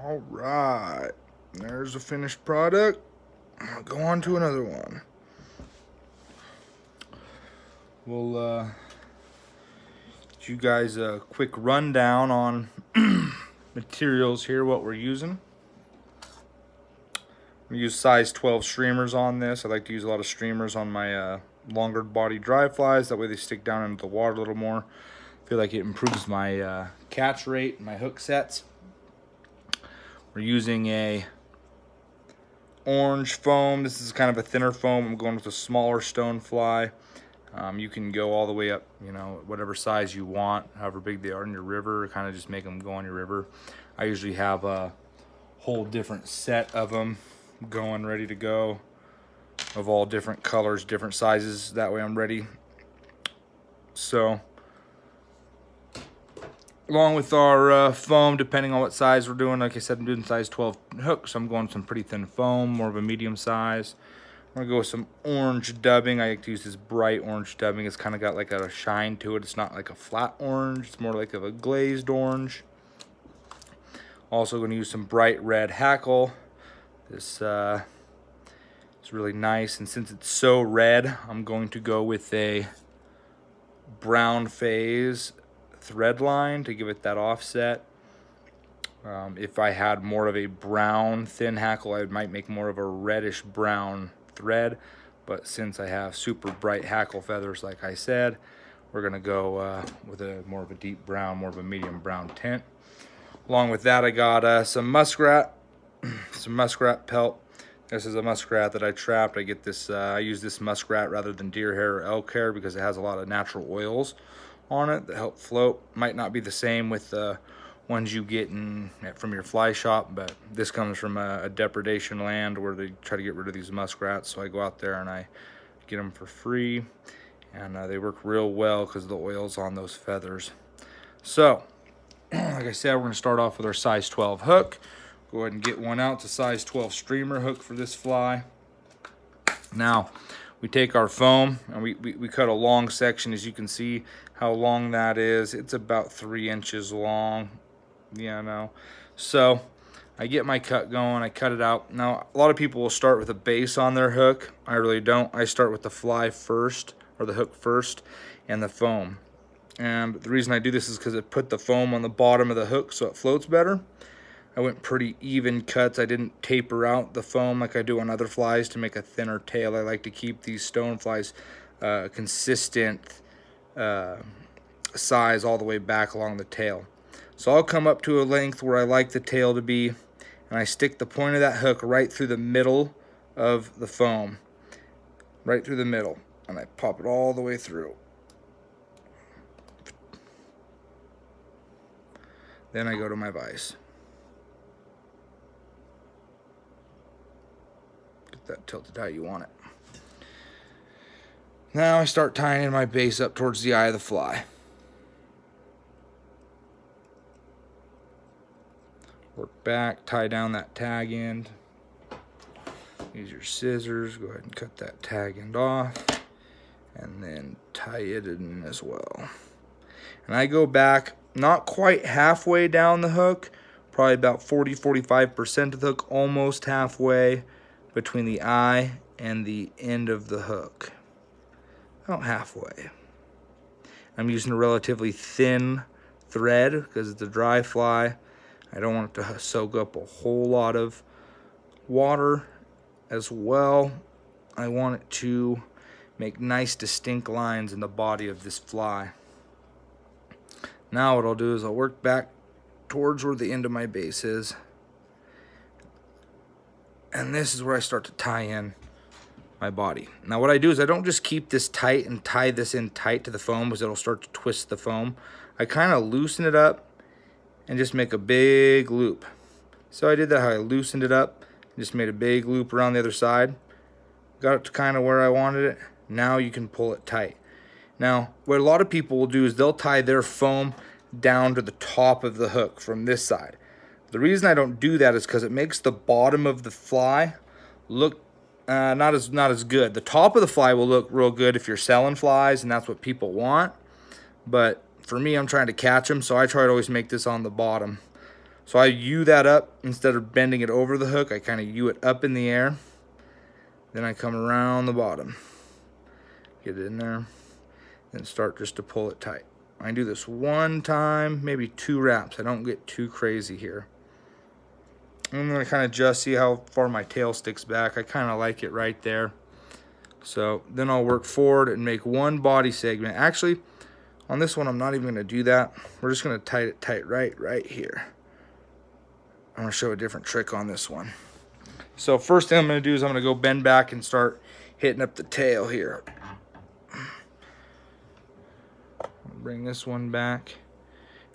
All right, there's the finished product. I'll go on to another one. We'll give you guys a quick rundown on materials here, what we're using. We use size 12 streamers on this. I like to use a lot of streamers on my longer body dry flies. That way they stick down into the water a little more. I feel like it improves my catch rate, my hook sets. We're using a orange foam. This is kind of a thinner foam. I'm going with a smaller stone fly. You can go all the way up, you know, whatever size you want, however big they are in your river. Kind of just make them go on your river. I usually have a whole different set of them going, ready to go, of all different colors, different sizes. That way I'm ready. So, along with our foam, depending on what size we're doing, like I said, I'm doing size 12 hooks. I'm going some pretty thin foam, more of a medium size. I'm gonna go with some orange dubbing. I like to use this bright orange dubbing. It's kind of got like a shine to it. It's not like a flat orange. It's more like of a glazed orange. Also gonna use some bright red hackle. This is really nice, and since it's so red, I'm going to go with a brown phase thread line to give it that offset. If I had more of a brown thin hackle, I might make more of a reddish brown thread, but since I have super bright hackle feathers, like I said, we're gonna go with a more of a deep brown, more of a medium brown tint. Along with that, I got some muskrat, some muskrat pelt. This is a muskrat that I trapped. I get this, I use this muskrat rather than deer hair or elk hair because it has a lot of natural oils on it that help float. Might not be the same with the ones you get from your fly shop, but this comes from a depredation land where they try to get rid of these muskrats. So I go out there and I get them for free, and they work real well because of the oils on those feathers. So, like I said, we're gonna start off with our size 12 hook. Go ahead and get one out. It's a size 12 streamer hook for this fly. Now, we take our foam and we cut a long section. As you can see how long that is. It's about 3 inches long. Yeah, no. So I get my cut going. I cut it out. Now, a lot of people will start with a base on their hook. I really don't. I start with the fly first, or the hook first, and the foam. And the reason I do this is because it put the foam on the bottom of the hook so it floats better. I went pretty even cuts. I didn't taper out the foam like I do on other flies to make a thinner tail. I like to keep these stone flies consistent size all the way back along the tail. So I'll come up to a length where I like the tail to be, and I stick the point of that hook right through the middle of the foam. Right through the middle. And I pop it all the way through. Then I go to my vise. Get that tilted how you want it. Now I start tying in my base up towards the eye of the fly. Work back, tie down that tag end. Use your scissors, go ahead and cut that tag end off. And then tie it in as well. And I go back not quite halfway down the hook, probably about 40-45% of the hook, almost halfway between the eye and the end of the hook. About halfway. I'm using a relatively thin thread because it's a dry fly. I don't want it to soak up a whole lot of water as well. I want it to make nice distinct lines in the body of this fly. Now what I'll do is I'll work back towards where the end of my base is. And this is where I start to tie in my body. Now what I do is I don't just keep this tight and tie this in tight to the foam because it'll start to twist the foam. I kind of loosen it up and just make a big loop. So I did that how I loosened it up, just made a big loop around the other side. Got it to kind of where I wanted it. Now you can pull it tight. Now, what a lot of people will do is they'll tie their foam down to the top of the hook from this side. The reason I don't do that is because it makes the bottom of the fly look not as good. The top of the fly will look real good if you're selling flies, and that's what people want. But for me, I'm trying to catch them, so I try to always make this on the bottom. So I U that up instead of bending it over the hook. I kind of U it up in the air. Then I come around the bottom, get it in there, and start just to pull it tight. I do this one time, maybe 2 wraps. I don't get too crazy here. I'm gonna kind of just see how far my tail sticks back. I kind of like it right there. So then I'll work forward and make one body segment. Actually, on this one, I'm not even gonna do that. We're just gonna tight it tight right here. I'm gonna show a different trick on this one. So first thing I'm gonna do is I'm gonna go bend back and start hitting up the tail here. Bring this one back.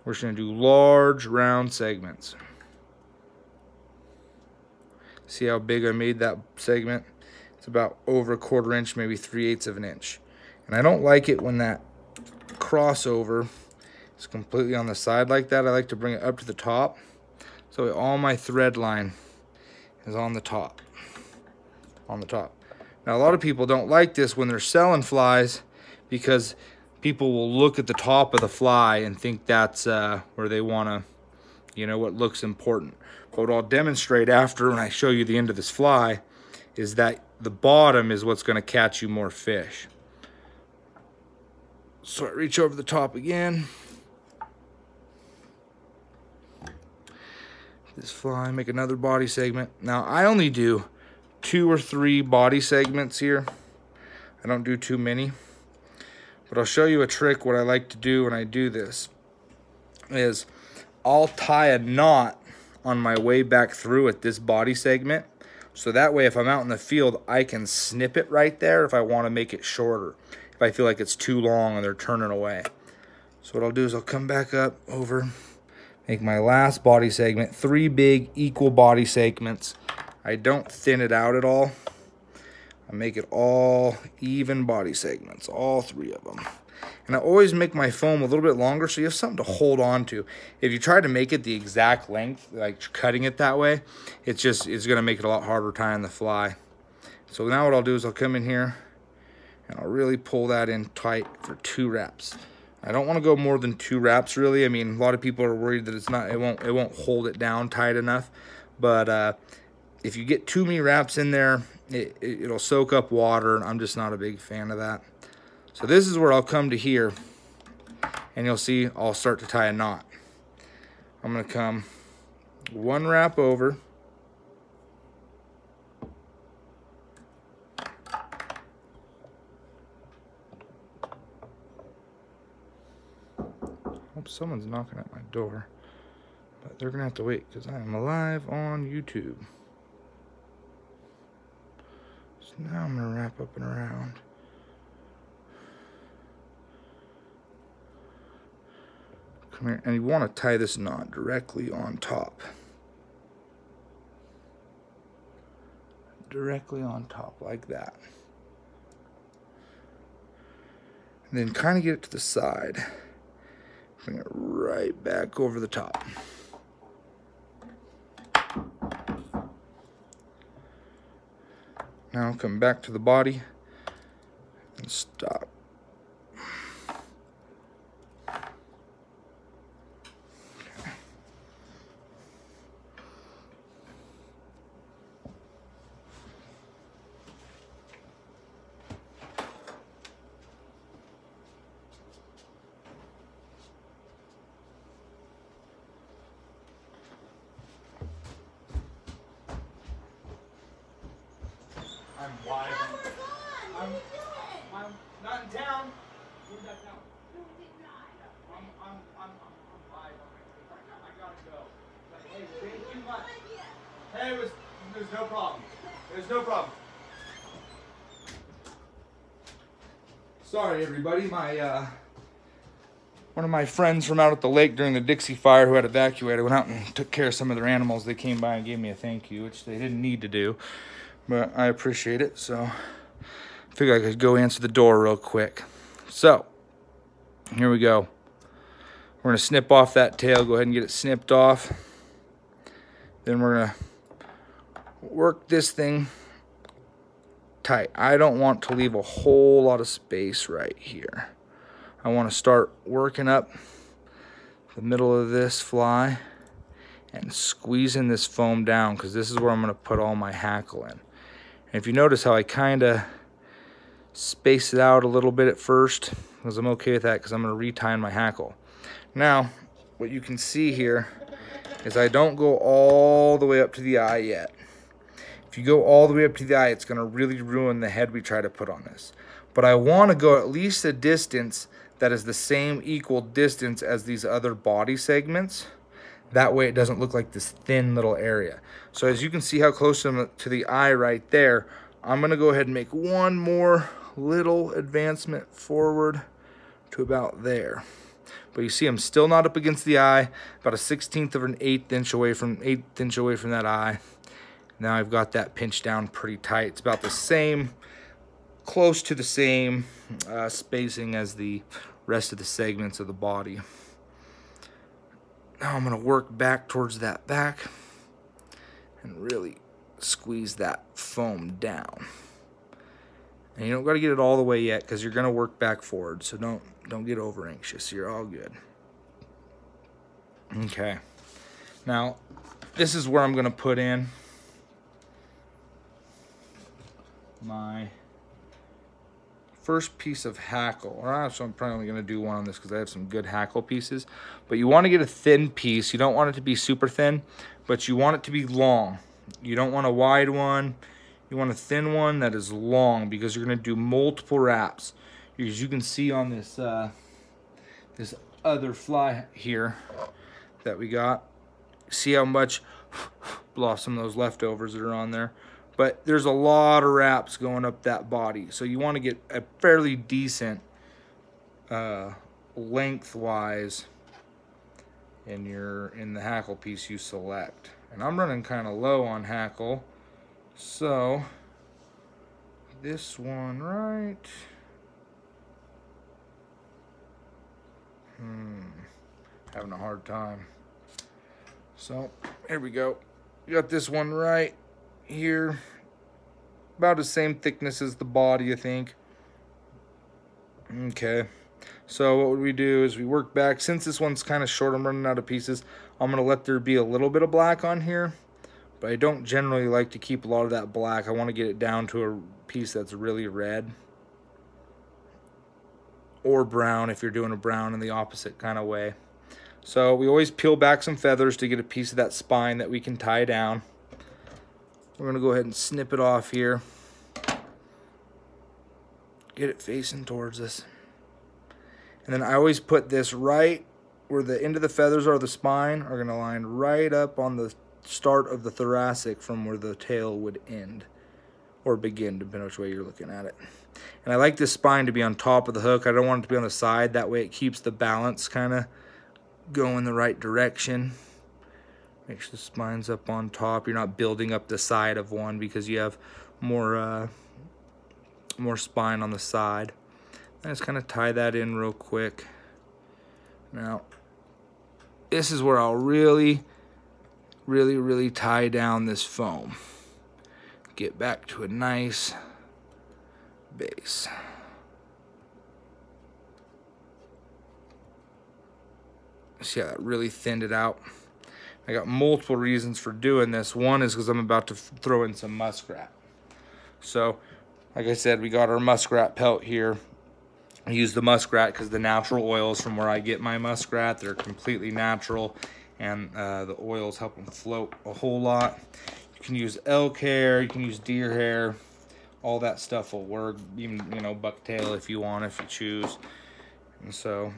We're just gonna do large round segments. See how big I made that segment? It's about over 1/4 inch, maybe 3/8 of an inch. And I don't like it when that crossover is completely on the side like that. I like to bring it up to the top, so all my thread line is on the top. Now a lot of people don't like this when they're selling flies, because people will look at the top of the fly and think that's where they want to, you know, what looks important. But what I'll demonstrate after when I show you the end of this fly is that the bottom is what's going to catch you more fish. So I reach over the top again. This fly, make another body segment. Now I only do 2 or 3 body segments here. I don't do too many. But I'll show you a trick. What I like to do when I do this is I'll tie a knot on my way back through at this body segment. So that way if I'm out in the field, I can snip it right there if I want to make it shorter, if I feel like it's too long and they're turning away. So what I'll do is I'll come back up over, make my last body segment, 3 big equal body segments. I don't thin it out at all. I make it all even body segments, all 3 of them. And I always make my foam a little bit longer so you have something to hold on to. If you try to make it the exact length, like cutting it that way, it's gonna make it a lot harder tying the fly. So now what I'll do is I'll come in here and I'll really pull that in tight for 2 wraps. I don't want to go more than 2 wraps really. I mean, a lot of people are worried that it won't hold it down tight enough. But if you get too many wraps in there, it'll soak up water, and I'm just not a big fan of that. So this is where I'll come to here, and you'll see I'll start to tie a knot. I'm gonna come 1 wrap over, hope someone's knocking at my door, but they're gonna have to wait because I am live on YouTube. So now I'm gonna wrap up and around. Come here, and you want to tie this knot directly on top. Directly on top, like that. And then kind of get it to the side. Bring it right back over the top. Now come back to the body and stop. I'm live. I'm not in town. Move that down. I'm live. I gotta go. But hey, thank you much. Hey, there's no problem. There's no problem. Sorry, everybody. One of my friends from out at the lake during the Dixie fire who had evacuated went out and took care of some of their animals. They came by and gave me a thank you, which they didn't need to do. But I appreciate it, so I figured I could go answer the door real quick. So, here we go. We're going to snip off that tail. Go ahead and get it snipped off. Then we're going to work this thing tight. I don't want to leave a whole lot of space right here. I want to start working up the middle of this fly and squeezing this foam down, because this is where I'm going to put all my hackle in. And if you notice how I kind of space it out a little bit at first, because I'm okay with that, because I'm going to retie my hackle. Now, what you can see here is I don't go all the way up to the eye yet. If you go all the way up to the eye, it's going to really ruin the head we try to put on this. But I want to go at least a distance that is the same equal distance as these other body segments. That way it doesn't look like this thin little area. So as you can see how close to the eye right there, I'm going to go ahead and make one more little advancement forward to about there. But you see I'm still not up against the eye, about a 1/16 of an eighth inch away from that eye. Now I've got that pinched down pretty tight. It's about the same, close to the same spacing as the rest of the segments of the body. Now I'm going to work back towards that back and really squeeze that foam down. And you don't got to get it all the way yet, because you're going to work back forward, so don't get over anxious. You're all good. Okay. Now this is where I'm going to put in my first piece of hackle. So I'm probably only going to do one on this because I have some good hackle pieces. But you want to get a thin piece. You don't want it to be super thin, but you want it to be long. You don't want a wide one. You want a thin one that is long, because you're going to do multiple wraps. As you can see on this this other fly here that we got, see how much lost some of those leftovers that are on there. But there's a lot of wraps going up that body, so you want to get a fairly decent lengthwise in the hackle piece you select. And I'm running kind of low on hackle, so this one right. Having a hard time. So here we go. You got this one right here, about the same thickness as the body, I think. Okay, so what we do is we work back. Since this one's kind of short, I'm running out of pieces. I'm going to let there be a little bit of black on here, but I don't generally like to keep a lot of that black. I want to get it down to a piece that's really red, or brown if you're doing a brown in the opposite kind of way. So we always peel back some feathers to get a piece of that spine that we can tie down. We're going to go ahead and snip it off here. Get it facing towards us. And then I always put this right where the end of the feathers are, the spine, are going to line right up on the start of the thoracic from where the tail would end. Or begin, depending on which way you're looking at it. And I like this spine to be on top of the hook. I don't want it to be on the side. That way it keeps the balance kind of going the right direction. Make sure the spine's up on top. You're not building up the side of one because you have more spine on the side. And just kind of tie that in real quick. Now, this is where I'll really tie down this foam. Get back to a nice base. See how that really thinned it out? I got multiple reasons for doing this. One is because I'm about to throw in some muskrat. So, like I said, we got our muskrat pelt here. I use the muskrat because the natural oils from where I get my muskrat, they're completely natural, and the oils help them float a whole lot. You can use elk hair, you can use deer hair, all that stuff will work. Even, you know, bucktail if you want, if you choose. And so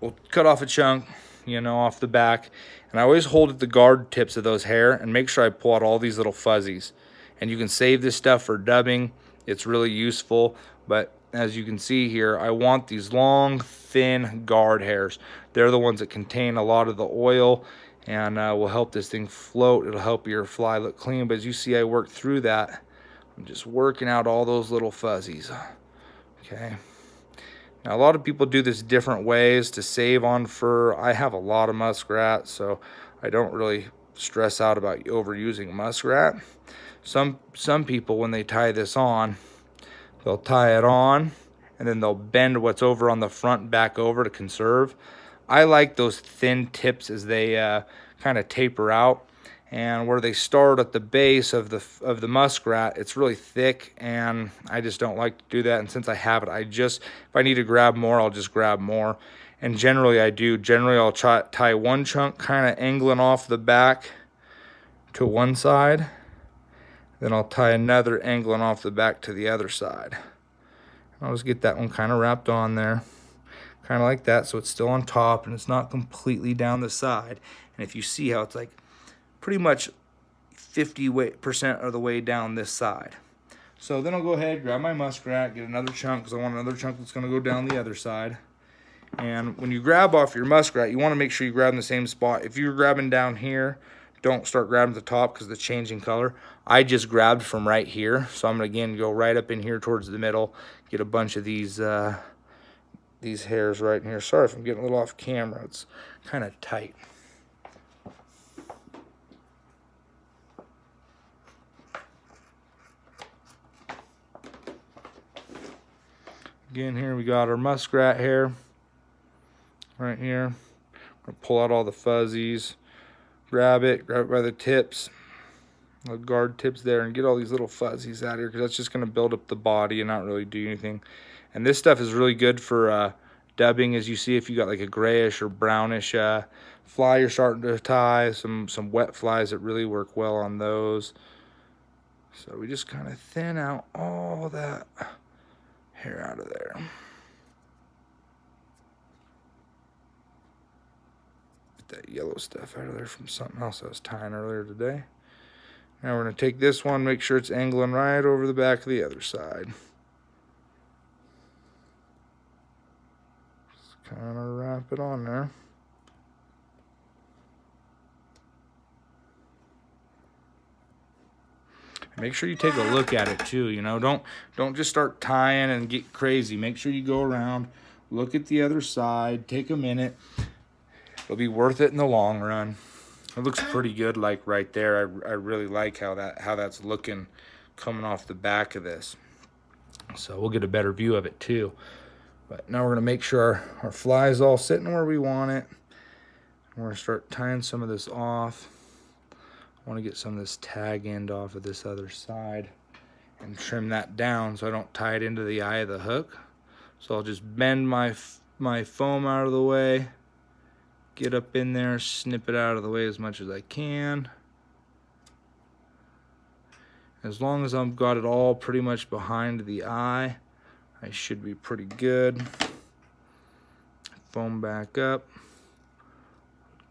we'll cut off a chunk, you know, off the back, and I always hold at the guard tips of those hair and make sure I pull out all these little fuzzies. And you can save this stuff for dubbing. It's really useful, but as you can see here, I want these long, thin guard hairs. They're the ones that contain a lot of the oil and will help this thing float. It'll help your fly look clean, but as you see, I work through that. I'm just working out all those little fuzzies. Okay. Now, a lot of people do this different ways to save on fur. I have a lot of muskrat, so I don't really stress out about overusing muskrat. Some people, when they tie this on, they'll tie it on and then they'll bend what's over on the front back over to conserve. I like those thin tips as they kind of taper out. And where they start at the base of the muskrat, it's really thick, and I just don't like to do that. And since I have it, if I need to grab more, I'll just grab more. And generally I do. Generally I'll tie one chunk kind of angling off the back to one side. Then I'll tie another angling off the back to the other side. I'll just get that one kind of wrapped on there. Kind of like that, so it's still on top and it's not completely down the side. And if you see how it's like pretty much 50% of the way down this side. So then I'll go ahead, grab my muskrat, get another chunk, because I want another chunk that's going to go down the other side. And when you grab off your muskrat, you want to make sure you grab in the same spot. If you're grabbing down here, don't start grabbing at the top because it's changing color. I just grabbed from right here, so I'm going to again go right up in here towards the middle, get a bunch of these hairs right in here. Sorry if I'm getting a little off camera, it's kind of tight. Again, here we got our muskrat hair right here. I'm gonna pull out all the fuzzies, grab it by the tips, the guard tips there, and get all these little fuzzies out here, because that's just gonna build up the body and not really do anything. And this stuff is really good for dubbing, as you see, if you got like a grayish or brownish fly you're starting to tie, some wet flies that really work well on those. So we just kind of thin out all that hair out of there. Get that yellow stuff out of there from something else I was tying earlier today. Now we're going to take this one, make sure it's angling right over the back of the other side. Just kind of wrap it on there. Make sure you take a look at it too, you know. Don't just start tying and get crazy. Make sure you go around, look at the other side, take a minute. It'll be worth it in the long run. It looks pretty good, like right there. I really like how that's looking coming off the back of this. So we'll get a better view of it too. But now we're gonna make sure our fly is all sitting where we want it. We're gonna start tying some of this off. I want to get some of this tag end off of this other side and trim that down so I don't tie it into the eye of the hook. So I'll just bend my foam out of the way, get up in there, snip it out of the way as much as I can. As long as I've got it all pretty much behind the eye, I should be pretty good. Foam back up,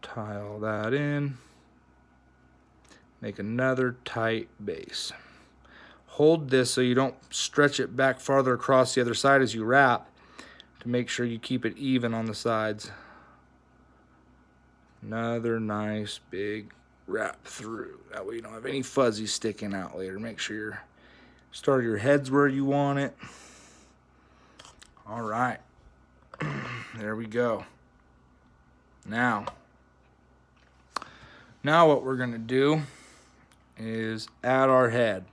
tie all that in. Make another tight base. Hold this so you don't stretch it back farther across the other side as you wrap, to make sure you keep it even on the sides. Another nice big wrap through. That way you don't have any fuzzies sticking out later. Make sure your head's where you want it. All right, there we go. Now what we're gonna do is add our head.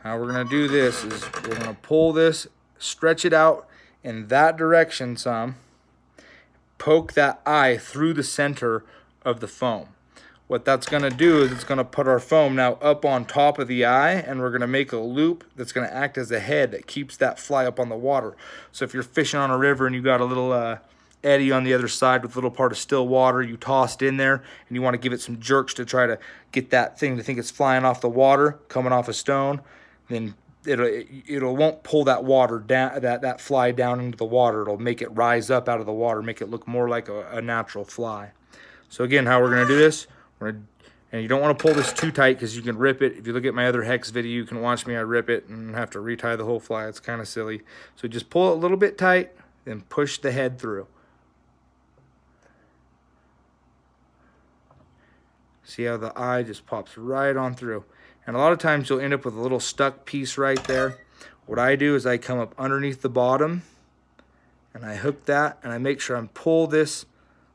How we're gonna do this is we're gonna pull this, stretch it out in that direction some, poke that eye through the center of the foam. What that's gonna do is it's gonna put our foam now up on top of the eye, and we're gonna make a loop that's gonna act as a head that keeps that fly up on the water. So if you're fishing on a river and you got a little eddy on the other side with a little part of still water, you toss it in there and you want to give it some jerks to try to get that thing to think it's flying off the water, coming off a stone, then it won't pull that water down, that fly down into the water. It'll make it rise up out of the water, make it look more like a natural fly. So again, how we're going to do this, and you don't want to pull this too tight because you can rip it. If you look at my other hex video, you can watch me, I rip it and have to retie the whole fly. It's kind of silly. So just pull it a little bit tight, then push the head through. See how the eye just pops right on through. And a lot of times you'll end up with a little stuck piece right there. What I do is I come up underneath the bottom and I hook that, and I make sure I pull this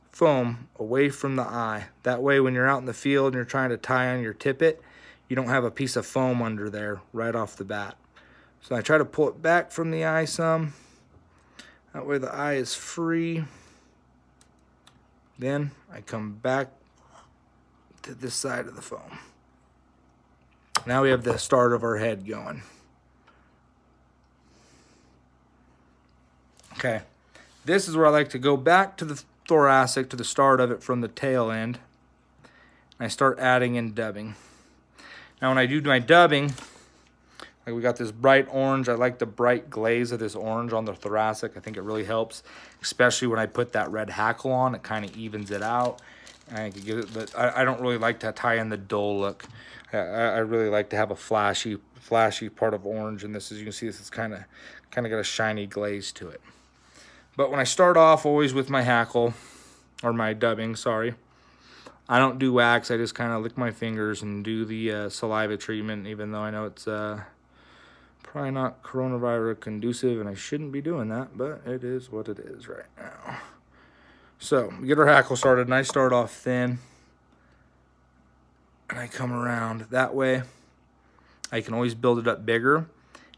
foam away from the eye. That way when you're out in the field and you're trying to tie on your tippet, you don't have a piece of foam under there right off the bat. So I try to pull it back from the eye some. That way the eye is free. Then I come back to this side of the foam. Now we have the start of our head going. Okay, this is where I like to go back to the thoracic, to the start of it from the tail end. And I start adding in dubbing. Now when I do my dubbing, like we got this bright orange. I like the bright glaze of this orange on the thoracic. I think it really helps, especially when I put that red hackle on. It kind of evens it out. And I could give it, but I don't really like to tie in the dull look. I really like to have a flashy part of orange. And this, as you can see, this is kind of got a shiny glaze to it. But when I start off always with my hackle, or my dubbing, sorry, I don't do wax. I just kind of lick my fingers and do the saliva treatment, even though I know it's probably not coronavirus conducive and I shouldn't be doing that, but it is what it is right now. So we get our hackle started, and I start off thin and I come around that way. I can always build it up bigger,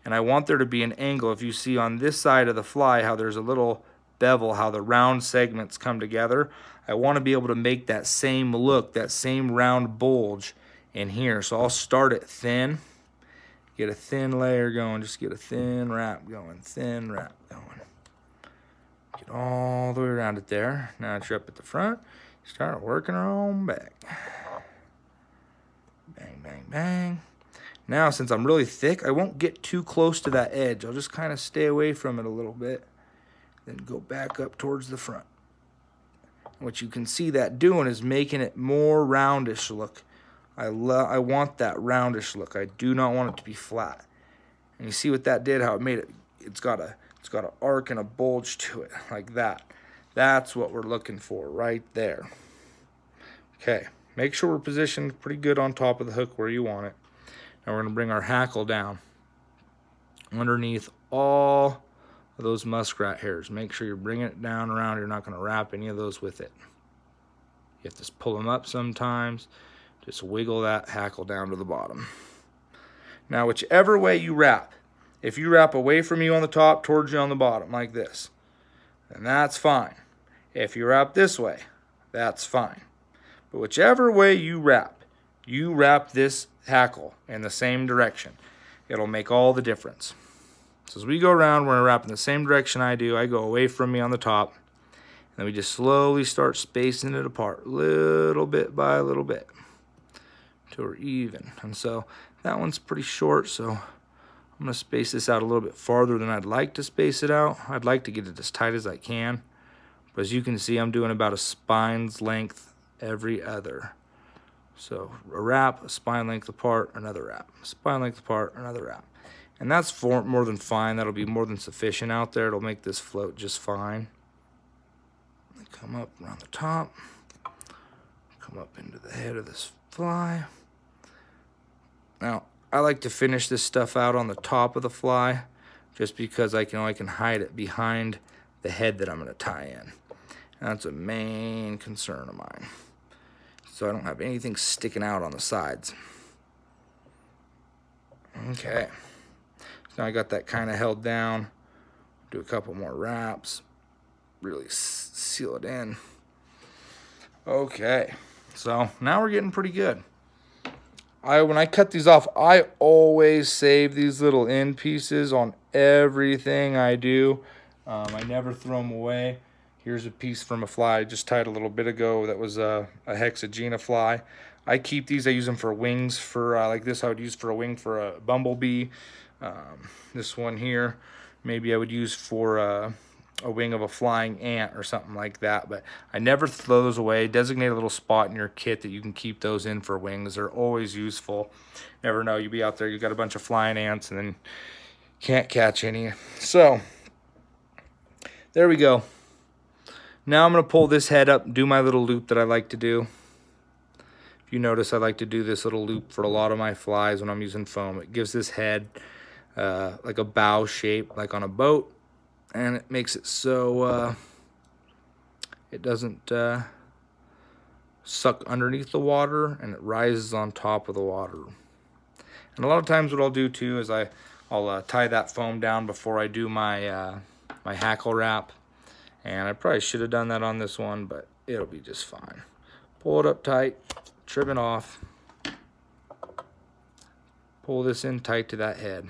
and I want there to be an angle. If you see on this side of the fly how there's a little bevel, how the round segments come together, I want to be able to make that same look, that same round bulge in here. So I'll start it thin. Get a thin layer going, just get a thin wrap going, thin wrap going. Get all the way around it there. Now that you're up at the front, start working on back. Bang, bang, bang. Now, since I'm really thick, I won't get too close to that edge. I'll just kind of stay away from it a little bit, then go back up towards the front. What you can see that doing is making it more roundish look. I want that roundish look. I do not want it to be flat. And you see what that did, how it made it. It's got an arc and a bulge to it, like that. That's what we're looking for right there. Okay, make sure we're positioned pretty good on top of the hook where you want it. Now we're gonna bring our hackle down underneath all of those muskrat hairs. Make sure you're bringing it down around. You're not gonna wrap any of those with it. You have to pull them up sometimes. Just wiggle that hackle down to the bottom. Now, whichever way you wrap, if you wrap away from you on the top, towards you on the bottom, like this, then that's fine. If you wrap this way, that's fine. But whichever way you wrap this hackle in the same direction. It'll make all the difference. So as we go around, we're gonna wrap in the same direction I do. I go away from me on the top, and then we just slowly start spacing it apart, little bit by little bit, till we're even. And so that one's pretty short, so I'm gonna space this out a little bit farther than I'd like to space it out. I'd like to get it as tight as I can, but as you can see, I'm doing about a spine's length every other. So a wrap, a spine length apart, another wrap, spine length apart, another wrap. And that's more than fine. That'll be more than sufficient out there. It'll make this float just fine. Come up around the top, come up into the head of this fly. Now, I like to finish this stuff out on the top of the fly just because I can hide it behind the head that I'm going to tie in. And that's a main concern of mine. So I don't have anything sticking out on the sides. Okay. So now I got that kind of held down. Do a couple more wraps. Really seal it in. Okay. So now we're getting pretty good. When I cut these off, I always save these little end pieces on everything I do. I never throw them away. Here's a piece from a fly I just tied a little bit ago. That was a hexagena fly. I keep these. I use them for wings. For like this, I would use for a wing for a bumblebee. This one here, maybe I would use for a wing of a flying ant or something like that. But I never throw those away. Designate a little spot in your kit that you can keep those in for wings. They're always useful. Never know, you'll be out there, you got a bunch of flying ants and then can't catch any. So there we go. Now I'm going to pull this head up and do my little loop that I like to do. If you notice, I like to do this little loop for a lot of my flies when I'm using foam. It gives this head like a bow shape, like on a boat. And it makes it so it doesn't suck underneath the water, and it rises on top of the water. And a lot of times what I'll do too is I'll tie that foam down before I do my my hackle wrap. And I probably should have done that on this one, but it'll be just fine. Pull it up tight, trim it off, pull this in tight to that head.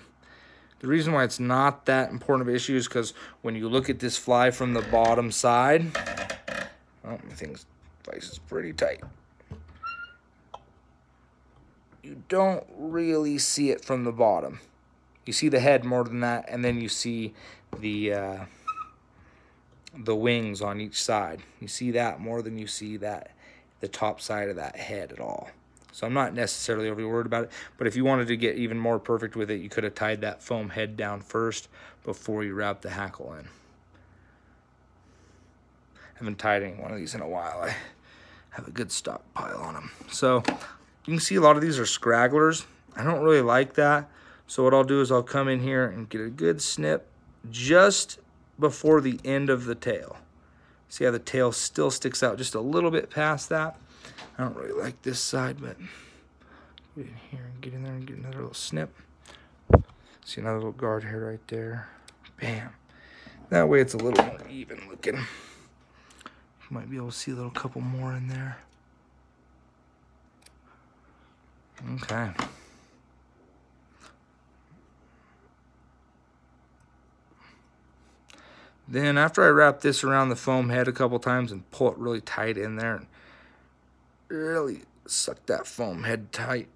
The reason why it's not that important of an issue is because when you look at this fly from the bottom side, oh, my thing's vice is pretty tight. You don't really see it from the bottom. You see the head more than that, and then you see the wings on each side. You see that more than you see that the top side of that head at all. So I'm not necessarily overly worried about it, but if you wanted to get even more perfect with it, you could have tied that foam head down first before you wrap the hackle in. I haven't tied any one of these in a while. I have a good stockpile on them. So you can see a lot of these are scragglers. I don't really like that. So what I'll do is I'll come in here and get a good snip just before the end of the tail. See how the tail still sticks out just a little bit past that? I don't really like this side, but get in here and get in there and get another little snip. See another little guard hair right there. Bam. That way it's a little more even looking. You might be able to see a little couple more in there. Okay. Then after I wrap this around the foam head a couple times and pull it really tight in there and really suck that foam head tight,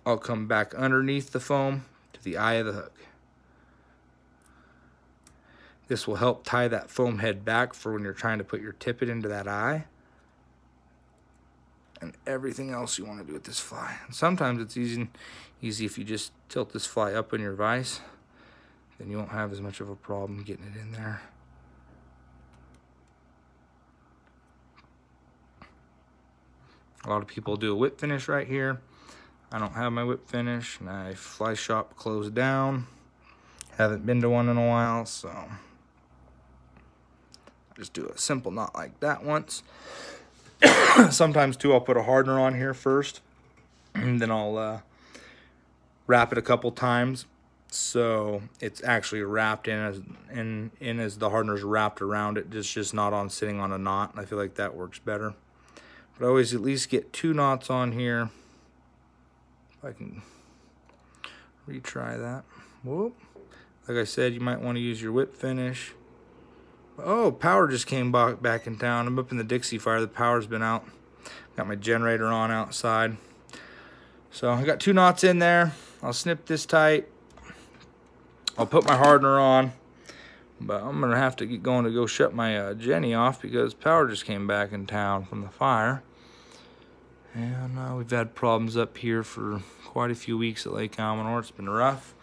I'll come back underneath the foam to the eye of the hook. This will help tie that foam head back for when you're trying to put your tippet into that eye and everything else you want to do with this fly. And sometimes it's easy if you just tilt this fly up in your vise, then you won't have as much of a problem getting it in there. A lot of people do a whip finish right here. I don't have my whip finish. My fly shop closed down. Haven't been to one in a while, so I just do a simple knot like that once. Sometimes too, I'll put a hardener on here first, and then I'll wrap it a couple times so it's actually wrapped in as the hardener's wrapped around it, just not on sitting on a knot. I feel like that works better. But I always at least get 2 knots on here. If I can retry that. Whoop. Like I said, you might want to use your whip finish. Oh, power just came back in town. I'm up in the Dixie fire. The power's been out. Got my generator on outside. So I got 2 knots in there. I'll snip this tight. I'll put my hardener on. But I'm going to have to get going to go shut my Jenny off because power just came back in town from the fire. And we've had problems up here for quite a few weeks at Lake Almanor. It's been rough.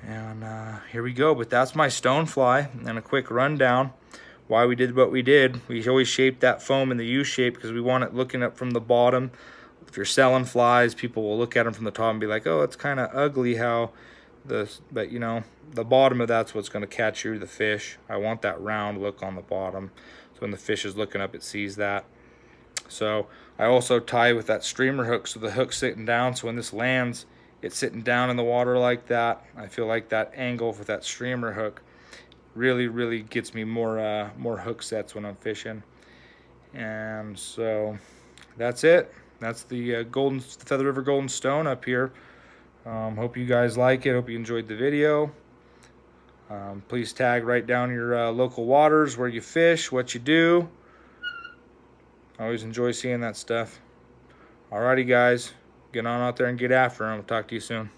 And here we go. But that's my stonefly. And a quick rundown why we did what we did. We always shaped that foam in the U shape because we want it looking up from the bottom. If you're selling flies, people will look at them from the top and be like, oh, it's kind of ugly how but you know, the bottom of that's what's going to catch you, the fish. I want that round look on the bottom. So when the fish is looking up, it sees that. So I also tie with that streamer hook, so the hook's sitting down, so when this lands, it's sitting down in the water like that. I feel like that angle with that streamer hook really gets me more hook sets when I'm fishing. And so that's it. That's the Feather River Golden Stone up here. Hope you guys like it. Hope you enjoyed the video. Please tag right down your local waters, where you fish, what you do. I always enjoy seeing that stuff. Alrighty guys, get on out there and get after them. I'll talk to you soon.